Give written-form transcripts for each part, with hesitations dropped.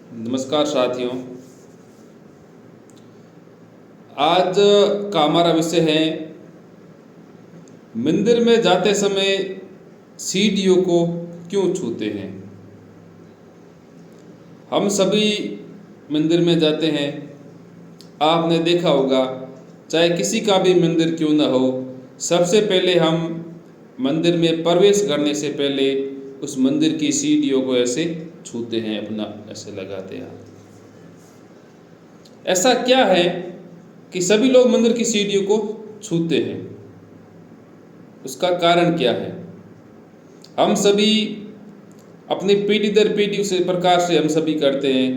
नमस्कार साथियों। आज का हमारा विषय है मंदिर में जाते समय सीढ़ियों को क्यों छूते हैं। हम सभी मंदिर में जाते हैं। आपने देखा होगा, चाहे किसी का भी मंदिर क्यों न हो, सबसे पहले हम मंदिर में प्रवेश करने से पहले उस मंदिर की सीढ़ियों को ऐसे छूते हैं, अपना ऐसे लगाते हैं। ऐसा क्या है कि सभी लोग मंदिर की सीढ़ियों को छूते हैं? उसका कारण क्या है? हम सभी अपनी पीढ़ी दर पीढ़ी उसी प्रकार से हम सभी करते हैं।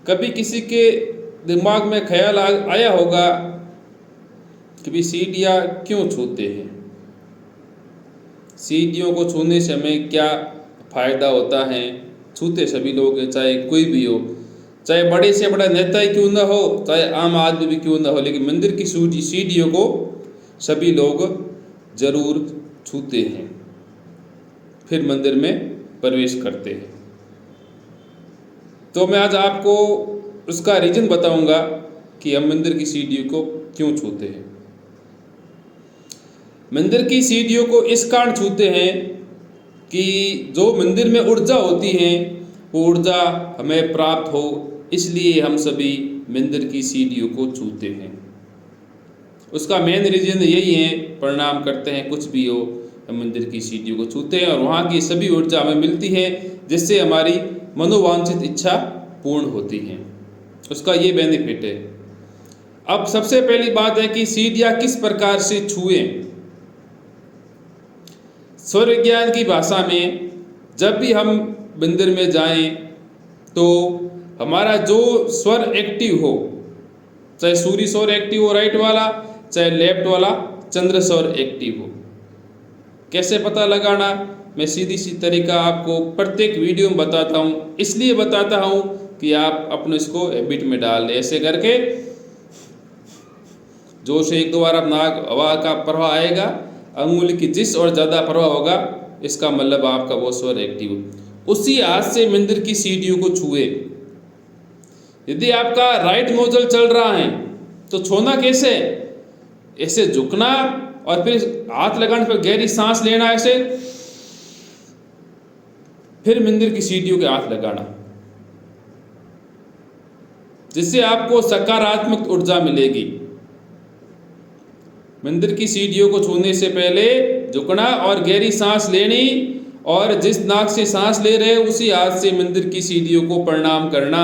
कभी किसी के दिमाग में ख्याल आया होगा कि भी सीढ़ियाँ क्यों छूते हैं, सीढ़ियों को छूने से हमें क्या फ़ायदा होता है। छूते सभी लोग हैं, चाहे कोई भी हो, चाहे बड़े से बड़ा नेता ही क्यों ना हो, चाहे आम आदमी भी क्यों ना हो, लेकिन मंदिर की सीढ़ियों को सभी लोग जरूर छूते हैं, फिर मंदिर में प्रवेश करते हैं। तो मैं आज आपको उसका रीज़न बताऊंगा कि हम मंदिर की सीढ़ियों को क्यों छूते हैं। मंदिर की सीढ़ियों को इस कारण छूते हैं कि जो मंदिर में ऊर्जा होती है वो ऊर्जा हमें प्राप्त हो, इसलिए हम सभी मंदिर की सीढ़ियों को छूते हैं। उसका मेन रीज़न यही है, प्रणाम करते हैं, कुछ भी हो हम मंदिर की सीढ़ियों को छूते हैं और वहाँ की सभी ऊर्जा हमें मिलती है, जिससे हमारी मनोवांछित इच्छा पूर्ण होती है। उसका ये बेनिफिट है। अब सबसे पहली बात है कि सीढ़ियाँ किस प्रकार से छुएं। स्वर विज्ञान की भाषा में जब भी हम मंदिर में जाएं तो हमारा जो स्वर एक्टिव हो, चाहे सूर्य स्वर एक्टिव हो राइट वाला, चाहे लेफ्ट वाला चंद्र स्वर एक्टिव हो, कैसे पता लगाना, मैं सीधी सी तरीका आपको प्रत्येक वीडियो में बताता हूँ। इसलिए बताता हूँ कि आप अपने इसको हैबिट में डाल दें। ऐसे करके जोर से एक दो बार नाक हवा का प्रवाह आएगा, अंगुली की जिस और ज़्यादा प्रवाह होगा इसका मतलब आपका वो स्वर एक्टिव हो। उसी हाथ से मंदिर की सीढ़ियों को छुए। यदि आपका राइट नोजल चल रहा है तो छूना कैसे? ऐसे झुकना और फिर हाथ लगाने पर गहरी सांस लेना, ऐसे फिर मंदिर की सीढ़ियों के हाथ लगाना, जिससे आपको सकारात्मक ऊर्जा मिलेगी। मंदिर की सीढ़ियों को छूने से पहले झुकना और गहरी सांस लेनी, और जिस नाक से सांस ले रहे उसी हाथ से मंदिर की सीढ़ियों को प्रणाम करना,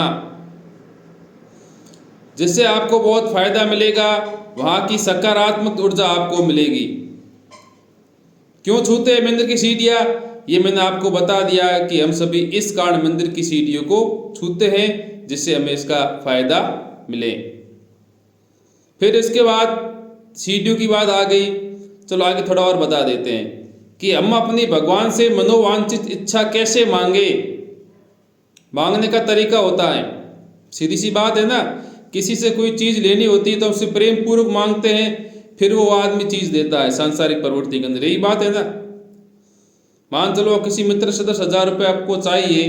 जिससे आपको बहुत फायदा मिलेगा। वहां की सकारात्मक ऊर्जा आपको मिलेगी। क्यों छूते हैं मंदिर की सीढ़ियाँ, ये मैंने आपको बता दिया कि हम सभी इस कारण मंदिर की सीढ़ियों को छूते हैं, जिससे हमें इसका फायदा मिले। फिर इसके बाद सीढ़ियों की बात आ गई, चलो आगे थोड़ा और बता देते हैं कि हम अपनी भगवान से मनोवांछित इच्छा कैसे मांगे। मांगने का तरीका होता है, सीधी सी बात है ना, किसी से कोई चीज़ लेनी होती है तो उससे प्रेम पूर्वक मांगते हैं, फिर वो आदमी चीज़ देता है सांसारिक प्रवृत्ति के अंदर, यही बात है ना। मान चलो किसी मित्र से 10,000 रुपये आपको चाहिए,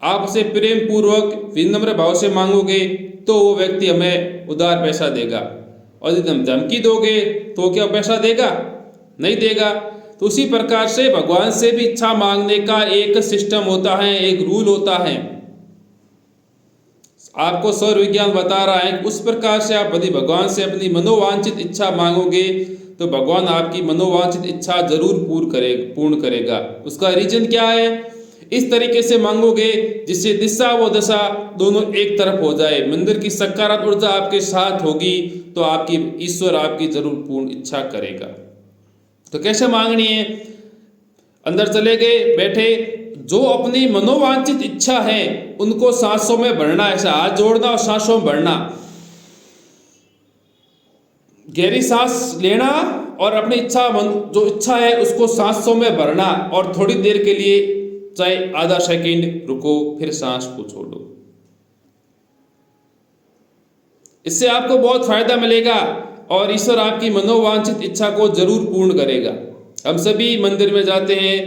आप उसे प्रेम पूर्वक विनम्र भाव से मांगोगे तो वो व्यक्ति हमें उधार पैसा देगा, और यदि हम धमकी दोगे तो क्या पैसा देगा? नहीं देगा। तो उसी प्रकार से भगवान से भी इच्छा मांगने का एक सिस्टम होता है, एक रूल होता है। आपको सौर विज्ञान बता रहा है, उस प्रकार से आप यदि भगवान से अपनी मनोवांछित इच्छा मांगोगे तो भगवान आपकी मनोवांछित इच्छा जरूर पूर्ण करेगा। उसका रीजन क्या है? इस तरीके से मांगोगे जिससे दिशा व दशा दोनों एक तरफ हो जाए, मंदिर की सकारात्मक ऊर्जा आपके साथ होगी तो आपकी ईश्वर आपकी जरूर पूर्ण इच्छा करेगा। तो कैसे मांगनी है? अंदर चले गए, बैठे, जो अपनी मनोवांछित इच्छा है उनको सांसों में भरना, ऐसा हाथ जोड़ना और सांसों में भरना, गहरी सांस लेना और अपनी इच्छा जो इच्छा है उसको सांसों में भरना, और थोड़ी देर के लिए चाहे आधा सेकंड रुको, फिर सांस को छोड़ो। इससे आपको बहुत फायदा मिलेगा और ईश्वर आपकी मनोवांछित इच्छा को जरूर पूर्ण करेगा। हम सभी मंदिर में जाते हैं,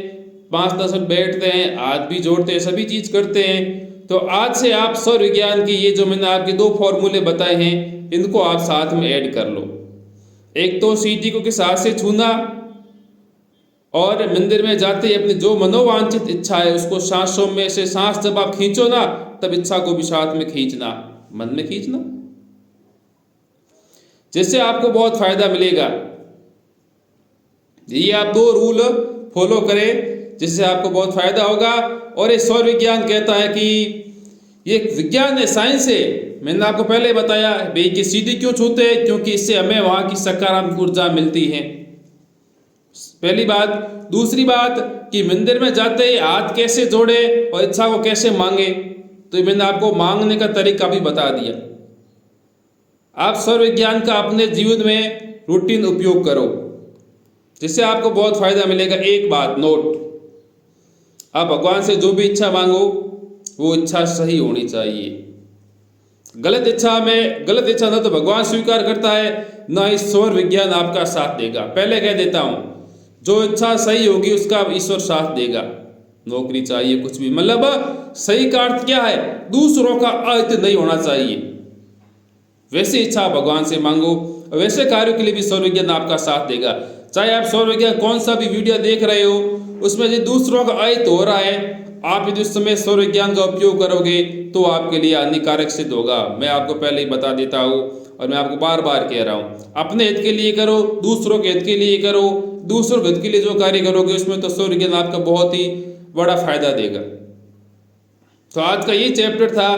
5-10 मिनट बैठते हैं, हाथ भी जोड़ते हैं, सभी चीज करते हैं, तो आज से आप सौर विज्ञान की ये जो मैंने आपके 2 फॉर्मूले बताए हैं इनको आप साथ में ऐड कर लो। एक तो सीढ़ी को किस हाथ से छूना और मंदिर में जाते ही अपनी जो मनोवांछित इच्छा है उसको सांसों में से सांस जब आप खींचो ना तब इच्छा को भी साथ में खींचना, मन में खींचना, जिससे आपको बहुत फायदा मिलेगा। ये आप 2 रूल फॉलो करें जिससे आपको बहुत फायदा होगा। और ये सौर विज्ञान कहता है कि ये विज्ञान है, साइंस है। मैंने आपको पहले बताया भाई कि सीढ़ी क्यों छूते हैं, क्योंकि इससे हमें वहां की सकारात्मक ऊर्जा मिलती है, पहली बात। दूसरी बात कि मंदिर में जाते ही हाथ कैसे जोड़े और इच्छा को कैसे मांगे, तो मैंने आपको मांगने का तरीका भी बता दिया। आप सौर विज्ञान का अपने जीवन में रूटीन उपयोग करो जिससे आपको बहुत फायदा मिलेगा। एक बात नोट, आप भगवान से जो भी इच्छा मांगो वो इच्छा सही होनी चाहिए। गलत इच्छा ना तो भगवान स्वीकार करता है ना ही सौर विज्ञान आपका साथ देगा। पहले कह देता हूं, जो इच्छा सही होगी उसका ईश्वर साथ देगा। नौकरी चाहिए, कुछ भी, मतलब सही का अर्थ क्या है, दूसरों का अहित नहीं होना चाहिए। वैसी इच्छा भगवान से मांगो, वैसे कार्यों के लिए भी सौर विज्ञान आपका साथ देगा। चाहे आप सौर विज्ञान कौन सा भी वीडियो देख रहे हो उसमें जो दूसरों का अहित हो रहा है, आप यदि उस समय सौर विज्ञान का उपयोग करोगे तो आपके लिए हानिकारक सिद्ध होगा। मैं आपको पहले ही बता देता हूँ और मैं आपको बार बार कह रहा हूँ, अपने हित के लिए करो, दूसरों के हित के लिए करो। दूसरों के हित के लिए जो कार्य करोगे उसमें तो सौर विज्ञान आपका बहुत ही बड़ा फायदा देगा। तो आज का ये चैप्टर था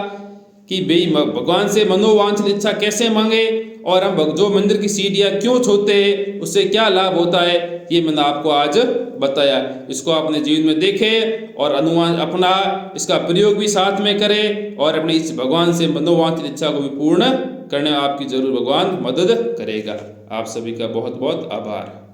कि भाई भगवान से मनोवांछित इच्छा कैसे मांगे और हम जो मंदिर की सीढ़ियाँ क्यों छूते हैं उससे क्या लाभ होता है, ये मैंने आपको आज बताया। इसको अपने जीवन में देखें और अनुमान अपना इसका प्रयोग भी साथ में करें और अपनी इस भगवान से मनोवांछित इच्छा को भी पूर्ण करने में आपकी जरूर भगवान मदद करेगा। आप सभी का बहुत बहुत आभार।